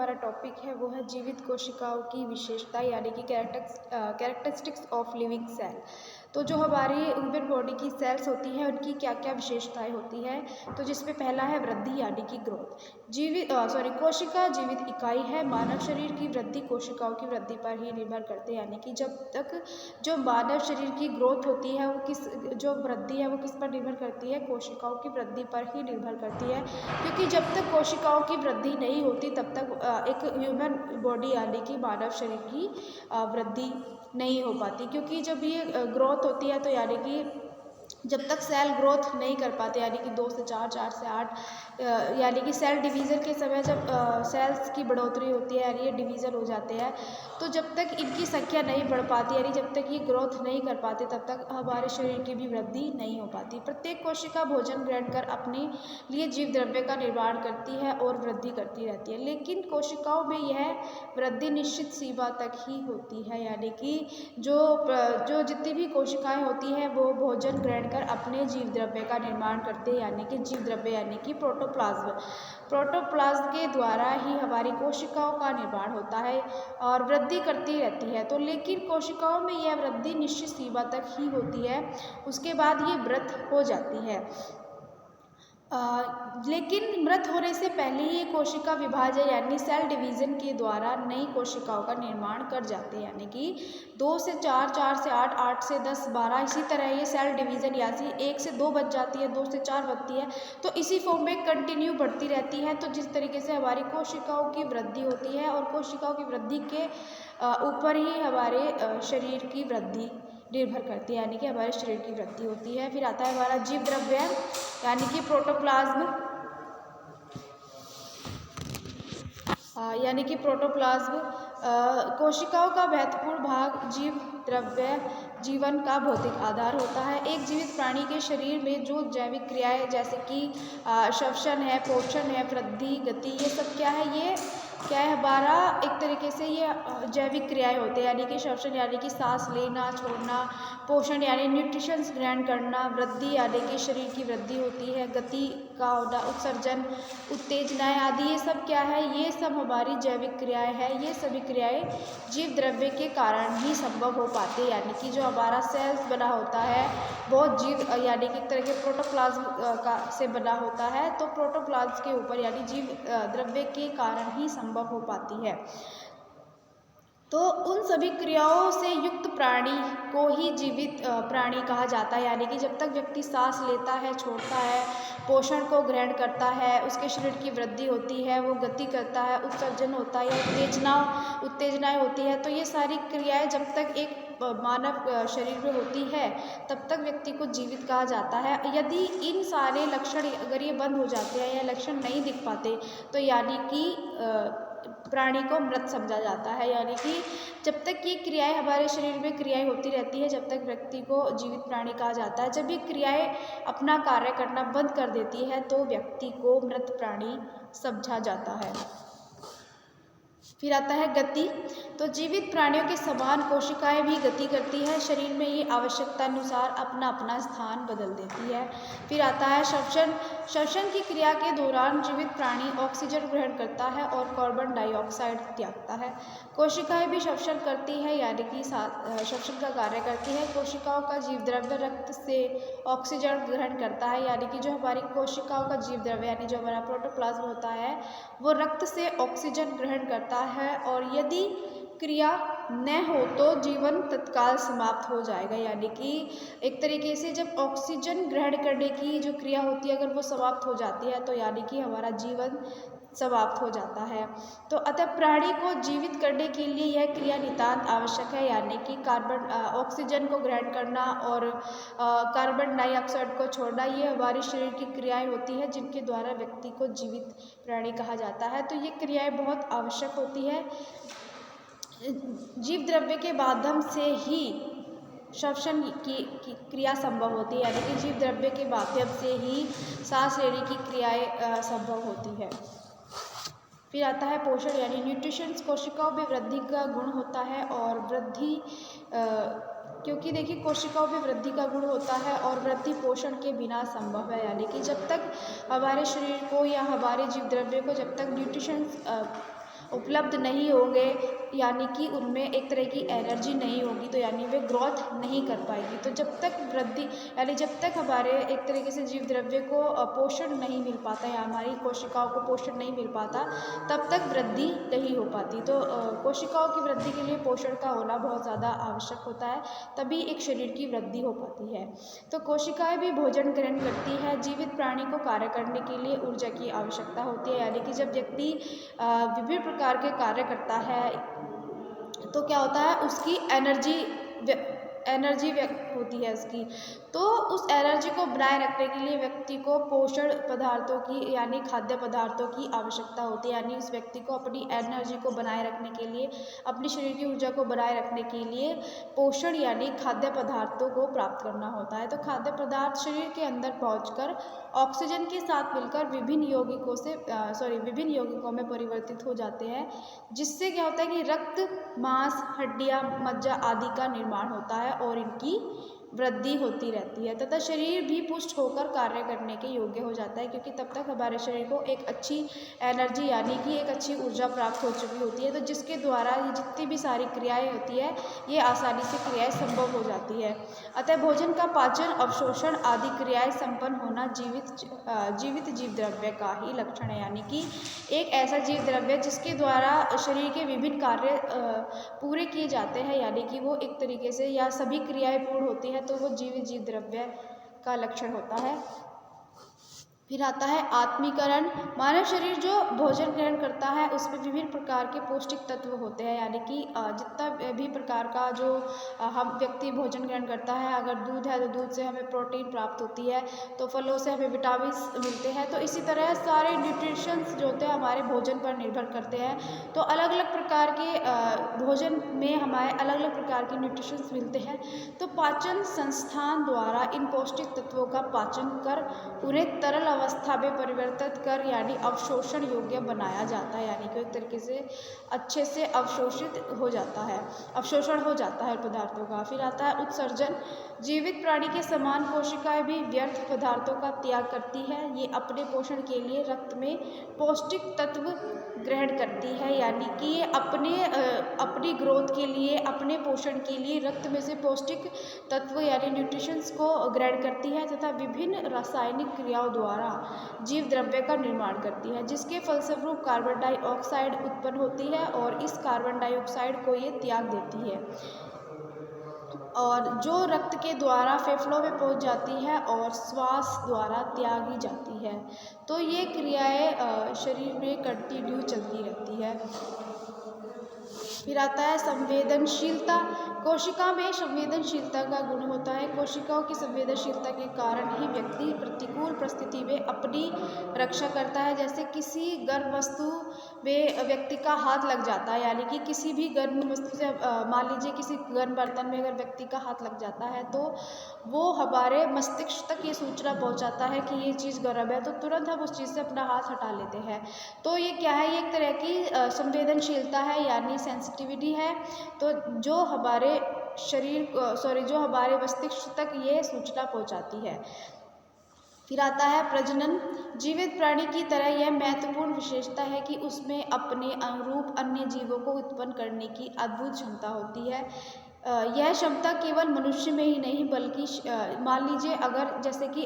हमारा टॉपिक है वो है जीवित कोशिकाओं की विशेषता यानी कि कैरेक्टरिस्टिक्स ऑफ लिविंग सेल। तो जो हमारी ह्यूमन बॉडी की सेल्स होती हैं उनकी क्या क्या विशेषताएं होती हैं, तो जिसमें पहला है वृद्धि यानी कि ग्रोथ। कोशिका जीवित इकाई है। मानव शरीर की वृद्धि कोशिकाओं की वृद्धि पर ही निर्भर करते हैं, यानी कि जब तक जो मानव शरीर की ग्रोथ होती है वो जो वृद्धि है वो किस पर निर्भर करती है, कोशिकाओं की वृद्धि पर ही निर्भर करती है। क्योंकि जब तक कोशिकाओं की वृद्धि नहीं होती तब तक एक ह्यूमन बॉडी यानी कि मानव शरीर की वृद्धि नहीं हो पाती। क्योंकि जब ये ग्रोथ होती है तो यानी कि जब तक सेल ग्रोथ नहीं कर पाते, यानी कि 2 से 4, 4 से 8, यानी कि सेल डिवीज़न के समय जब सेल्स की बढ़ोतरी होती है यानी ये डिवीज़न हो जाते हैं, तो जब तक इनकी संख्या नहीं बढ़ पाती यानी जब तक ये ग्रोथ नहीं कर पाते तब तक हमारे शरीर की भी वृद्धि नहीं हो पाती। प्रत्येक कोशिका भोजन ग्रहण कर अपने लिए जीव द्रव्य का निर्माण करती है और वृद्धि करती रहती है, लेकिन कोशिकाओं में यह वृद्धि निश्चित सीमा तक ही होती है। यानी कि जो जितनी भी कोशिकाएं होती हैं वो भोजन ग्रहण कर अपने जीव द्रव्य का निर्माण करते हैं, यानी कि जीव द्रव्य यानी कि प्रोटोप्लाज्म के द्वारा ही हमारी कोशिकाओं का निर्माण होता है और वृद्धि करती रहती है। तो लेकिन कोशिकाओं में यह वृद्धि निश्चित सीमा तक ही होती है, उसके बाद ये मृत हो जाती है। लेकिन मृत होने से पहले ही कोशिका विभाजन यानी सेल डिवीज़न के द्वारा नई कोशिकाओं का निर्माण कर जाते हैं, यानी कि 2 से 4, 4 से 8, 8 से 10, 12 इसी तरह ये सेल डिवीज़न यानी 1 से 2 बच जाती है, 2 से 4 बनती है, तो इसी फॉर्म में कंटिन्यू बढ़ती रहती है। तो जिस तरीके से हमारी कोशिकाओं की वृद्धि होती है और कोशिकाओं की वृद्धि के ऊपर ही हमारे शरीर की वृद्धि निर्भर करती है, यानी कि हमारे शरीर की वृद्धि होती है। फिर आता है हमारा जीव द्रव्य यानी कि प्रोटोप्लाज्म, यानी कि प्रोटोप्लाज्म कोशिकाओं का महत्वपूर्ण भाग जीव द्रव्य जीवन का भौतिक आधार होता है। एक जीवित प्राणी के शरीर में जो जैविक क्रियाएं जैसे कि श्वसन है, पोषण है, वृद्धि, गति, ये सब क्या है हमारा एक तरीके से ये जैविक क्रियाएं होते हैं, यानी कि श्वसन यानी कि सांस लेना छोड़ना, पोषण यानी न्यूट्रिशंस ग्रहण करना, वृद्धि यानी कि शरीर की वृद्धि होती है, गति का होना, उत्सर्जन, उत्तेजनाएं आदि, ये सब क्या है, ये सब हमारी जैविक क्रियाएं हैं। ये सभी क्रियाएं जीव द्रव्य के कारण ही संभव हो पाते हैं, यानी कि जो हमारा सेल्स बना होता है वो जीव यानी कि एक तरह के प्रोटोप्लाज्म से बना होता है, तो प्रोटोप्लाज्म के ऊपर यानी जीव द्रव्य के कारण ही संभव हो पाती है। तो उन सभी क्रियाओं से युक्त प्राणी को ही जीवित प्राणी कहा जाता है, यानी कि जब तक व्यक्ति सांस लेता है, छोड़ता है, पोषण को ग्रहण करता है, उसके शरीर की वृद्धि होती है, वो गति करता है, उत्सर्जन होता है या उत्तेजनाएं होती है, तो ये सारी क्रियाएं जब तक एक मानव शरीर में होती है तब तक व्यक्ति को जीवित कहा जाता है। यदि इन सारे लक्षण अगर ये बंद हो जाते हैं या लक्षण नहीं दिख पाते तो यानी कि प्राणी को मृत समझा जाता है, यानी कि जब तक ये क्रियाएं हमारे शरीर में क्रियाएं होती रहती है जब तक व्यक्ति को जीवित प्राणी कहा जाता है। जब ये क्रियाएं अपना कार्य करना बंद कर देती है तो व्यक्ति को मृत प्राणी समझा जाता है। फिर आता है गति। तो जीवित प्राणियों के समान कोशिकाएं भी गति करती है, शरीर में ये आवश्यकता अनुसार अपना अपना स्थान बदल देती है। फिर आता है श्वसन। श्वसन की क्रिया के दौरान जीवित प्राणी ऑक्सीजन ग्रहण करता है और कार्बन डाइऑक्साइड त्यागता है। कोशिकाएं भी श्वसन करती है, यानी कि श्वसन का कार्य करती है। कोशिकाओं का जीव द्रव्य रक्त से ऑक्सीजन ग्रहण करता है, यानी कि जो हमारी कोशिकाओं का जीव द्रव्य यानी जो हमारा प्रोटोप्लाज्म होता है वो रक्त से ऑक्सीजन ग्रहण करता है, और यदि क्रिया न हो तो जीवन तत्काल समाप्त हो जाएगा। यानी कि एक तरीके से जब ऑक्सीजन ग्रहण करने की जो क्रिया होती है अगर वो समाप्त हो जाती है तो यानी कि हमारा जीवन समाप्त हो जाता है। तो अतः प्राणी को जीवित करने के लिए यह क्रिया नितांत आवश्यक है, यानी कि ऑक्सीजन को ग्रहण करना और कार्बन डाइऑक्साइड को छोड़ना, ये हमारी शरीर की क्रियाएं होती है जिनके द्वारा व्यक्ति को जीवित प्राणी कहा जाता है। तो ये क्रियाएं बहुत आवश्यक होती है। जीव द्रव्य के माध्यम से ही श्वसन की क्रिया संभव होती है, यानी कि जीव द्रव्य के माध्यम से ही सांस लेने की क्रियाएं संभव होती है। फिर आता है पोषण यानी न्यूट्रिशंस। कोशिकाओं में वृद्धि का गुण होता है और वृद्धि क्योंकि देखिए कोशिकाओं में वृद्धि का गुण होता है और वृद्धि पोषण के बिना संभव है, यानी कि जब तक हमारे शरीर को या हमारे जीव द्रव्य को जब तक न्यूट्रिशंस उपलब्ध नहीं होंगे, यानी कि उनमें एक तरह की एनर्जी नहीं होगी, तो यानी वे ग्रोथ नहीं कर पाएगी। तो जब तक वृद्धि यानी जब तक हमारे एक तरीके से जीव द्रव्य को पोषण नहीं मिल पाता या हमारी कोशिकाओं को पोषण नहीं मिल पाता, तब तक वृद्धि नहीं हो पाती। तो कोशिकाओं की वृद्धि के लिए पोषण का होना बहुत ज़्यादा आवश्यक होता है, तभी एक शरीर की वृद्धि हो पाती है। तो कोशिकाएं भी भोजन ग्रहण करती है। जीवित प्राणी को कार्य करने के लिए ऊर्जा की आवश्यकता होती है, यानी कि जब व्यक्ति विभिन्न प्रकार के कार्य करता है तो क्या होता है, उसकी एनर्जी होती है उसकी। तो उस एनर्जी को बनाए रखने के लिए व्यक्ति को पोषण पदार्थों की यानी खाद्य पदार्थों की आवश्यकता होती है, यानी उस व्यक्ति को अपनी एनर्जी को बनाए रखने के लिए, अपने शरीर की ऊर्जा को बनाए रखने के लिए पोषण यानी खाद्य पदार्थों को प्राप्त करना होता है। तो खाद्य पदार्थ शरीर के अंदर पहुंचकर ऑक्सीजन के साथ मिलकर विभिन्न यौगिकों में परिवर्तित हो जाते हैं, जिससे क्या होता है कि रक्त, मांस, हड्डियां, मज्जा आदि का निर्माण होता है और इनकी वृद्धि होती रहती है तथा शरीर भी पुष्ट होकर कार्य करने के योग्य हो जाता है, क्योंकि तब तक हमारे शरीर को एक अच्छी एनर्जी यानी कि एक अच्छी ऊर्जा प्राप्त हो चुकी होती है, तो जिसके द्वारा ये जितनी भी सारी क्रियाएं होती है ये आसानी से क्रियाएं संभव हो जाती है। अतः भोजन का पाचन, अवशोषण आदि क्रियाएं संपन्न होना जीवित जीव द्रव्य का ही लक्षण है, यानी कि एक ऐसा जीव द्रव्य जिसके द्वारा शरीर के विभिन्न कार्य पूरे किए जाते हैं, यानी कि वो एक तरीके से या सभी क्रियाएं पूर्ण होती है, तो वो जीव द्रव्य का लक्षण होता है। फिर आता है आत्मीकरण। मानव शरीर जो भोजन ग्रहण करता है उसमें विभिन्न प्रकार के पौष्टिक तत्व होते हैं, यानी कि जितना भी प्रकार का जो हम व्यक्ति भोजन ग्रहण करता है, अगर दूध है तो दूध से हमें प्रोटीन प्राप्त होती है, तो फलों से हमें विटामिन मिलते हैं। तो इसी तरह सारे न्यूट्रिशंस जो होते हैं हमारे भोजन पर निर्भर करते हैं। तो अलग अलग प्रकार के भोजन में हमारे अलग अलग प्रकार के न्यूट्रिशंस मिलते हैं। तो पाचन संस्थान द्वारा इन पौष्टिक तत्वों का पाचन कर उन्हें तरल अवस्था में परिवर्तित कर यानी अवशोषण योग्य बनाया जाता है, यानी कि एक तरीके से अच्छे से अवशोषण हो जाता है पदार्थों का। फिर आता है उत्सर्जन। जीवित प्राणी के समान कोशिकाएं भी व्यर्थ पदार्थों का त्याग करती है। ये अपने पोषण के लिए रक्त में पौष्टिक तत्व ग्रहण करती है, यानी कि ये अपनी ग्रोथ के लिए, अपने पोषण के लिए रक्त में से पौष्टिक तत्व यानी न्यूट्रिशंस को ग्रहण करती है तथा विभिन्न रासायनिक क्रियाओं द्वारा जीव द्रव्य का निर्माण करती है, जिसके फलस्वरूप कार्बन डाइऑक्साइड उत्पन्न होती है और इस कार्बन डाइऑक्साइड को ये त्याग देती है और जो रक्त के द्वारा फेफड़ों में पहुंच जाती है और श्वास द्वारा त्यागी जाती है। तो ये क्रियाएं शरीर में कंटिन्यू चलती रहती है। फिर आता है संवेदनशीलता। कोशिका में संवेदनशीलता का गुण होता है। कोशिकाओं की संवेदनशीलता के कारण ही व्यक्ति प्रतिकूल परिस्थिति में अपनी रक्षा करता है। जैसे किसी गर्म वस्तु में व्यक्ति का हाथ लग जाता है, यानी कि किसी भी गर्म वस्तु से मान लीजिए किसी गर्म बर्तन में अगर व्यक्ति का हाथ लग जाता है तो वो हमारे मस्तिष्क तक ये सूचना पहुंचाता है कि ये चीज़ गर्म है, तो तुरंत हम उस चीज़ से अपना हाथ हटा लेते हैं। तो ये क्या है, ये एक तरह की संवेदनशीलता है यानी सेंसिटिविटी है, तो जो हमारे जो हमारे मस्तिष्क तक ये सूचना पहुंचाती है। फिर आता है प्रजनन। जीवित प्राणी की तरह यह महत्वपूर्ण विशेषता है कि उसमें अपने अनुरूप अन्य जीवों को उत्पन्न करने की अद्भुत क्षमता होती है। यह क्षमता केवल मनुष्य में ही नहीं बल्कि मान लीजिए अगर जैसे कि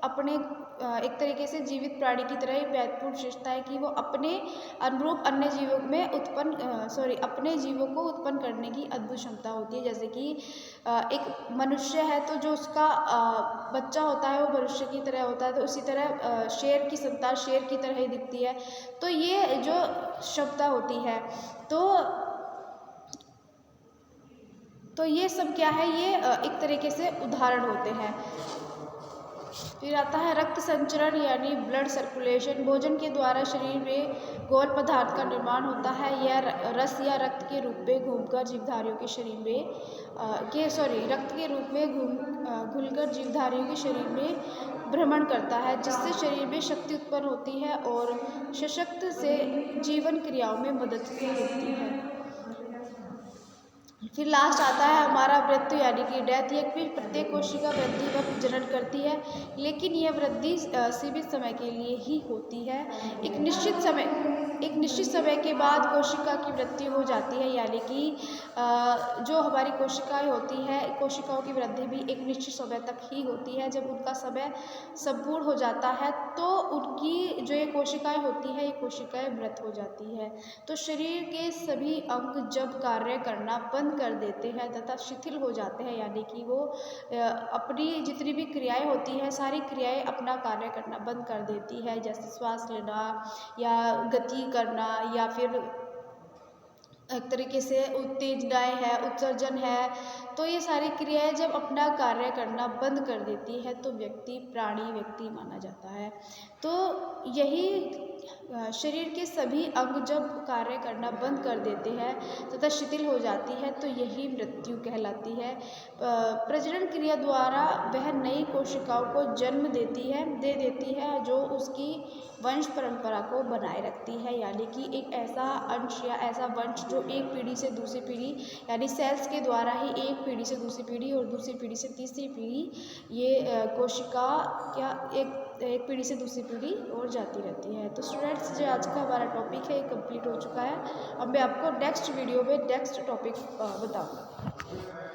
अपने एक तरीके से जीवित प्राणी की तरह ही महत्वपूर्ण विशेषता है कि वो अपने अनुरूप अन्य जीवों में अपने जीवों को उत्पन्न करने की अद्भुत क्षमता होती है। जैसे कि एक मनुष्य है तो जो उसका बच्चा होता है वो मनुष्य की तरह होता है, तो उसी तरह शेर की संतान शेर की तरह ही दिखती है। तो ये जो क्षमता होती है तो ये सब क्या है, ये एक तरीके से उदाहरण होते हैं। फिर आता है रक्त संचरण यानी ब्लड सर्कुलेशन। भोजन के द्वारा शरीर में गोल पदार्थ का निर्माण होता है। यह रस या रक्त के रूप में घूमकर जीवधारियों के शरीर में रक्त के रूप में घुलकर जीवधारियों के शरीर में भ्रमण करता है, जिससे शरीर में शक्ति उत्पन्न होती है और सशक्त से जीवन क्रियाओं में मदद मिलती है। फिर लास्ट आता है हमारा मृत्यु यानी कि डेथ। यह भी प्रत्येक कोशिका वृद्धि व जनन करती है, लेकिन यह वृद्धि सीमित समय के लिए ही होती है। एक निश्चित समय के बाद कोशिका की मृत्यु हो जाती है, यानी कि जो हमारी कोशिकाएं होती हैं, कोशिकाओं की वृद्धि भी एक निश्चित समय तक ही होती है। जब उनका समय संपूर्ण हो जाता है तो उनकी जो ये कोशिकाएं होती हैं, ये कोशिकाएं मृत हो जाती है। तो शरीर के सभी अंग जब कार्य करना बंद कर देते हैं तथा शिथिल हो जाते हैं, यानी कि वो अपनी जितनी भी क्रियाएं होती हैं, सारी क्रियाएं अपना कार्य करना बंद कर देती है, जैसे श्वास लेना या गति करना या फिर एक तरीके से उत्तेजनाएं है, उत्सर्जन है। तो ये सारी क्रियाएं जब अपना कार्य करना बंद कर देती है तो व्यक्ति प्राणी व्यक्ति माना जाता है। तो यही शरीर के सभी अंग जब कार्य करना बंद कर देते हैं तथा शिथिल हो जाती है तो यही मृत्यु कहलाती है। प्रजनन क्रिया द्वारा वह नई कोशिकाओं को जन्म दे देती है जो उसकी वंश परंपरा को बनाए रखती है, यानी कि एक ऐसा अंश या ऐसा वंश जो एक पीढ़ी से दूसरी पीढ़ी, यानी सेल्स के द्वारा ही एक पीढ़ी से दूसरी पीढ़ी और दूसरी पीढ़ी से तीसरी पीढ़ी ये कोशिका क्या एक पीढ़ी से दूसरी पीढ़ी और जाती रहती है। तो स्टूडेंट्स, जो आज का हमारा टॉपिक है ये कंप्लीट हो चुका है। अब मैं आपको नेक्स्ट वीडियो में नेक्स्ट टॉपिक बताऊँगा।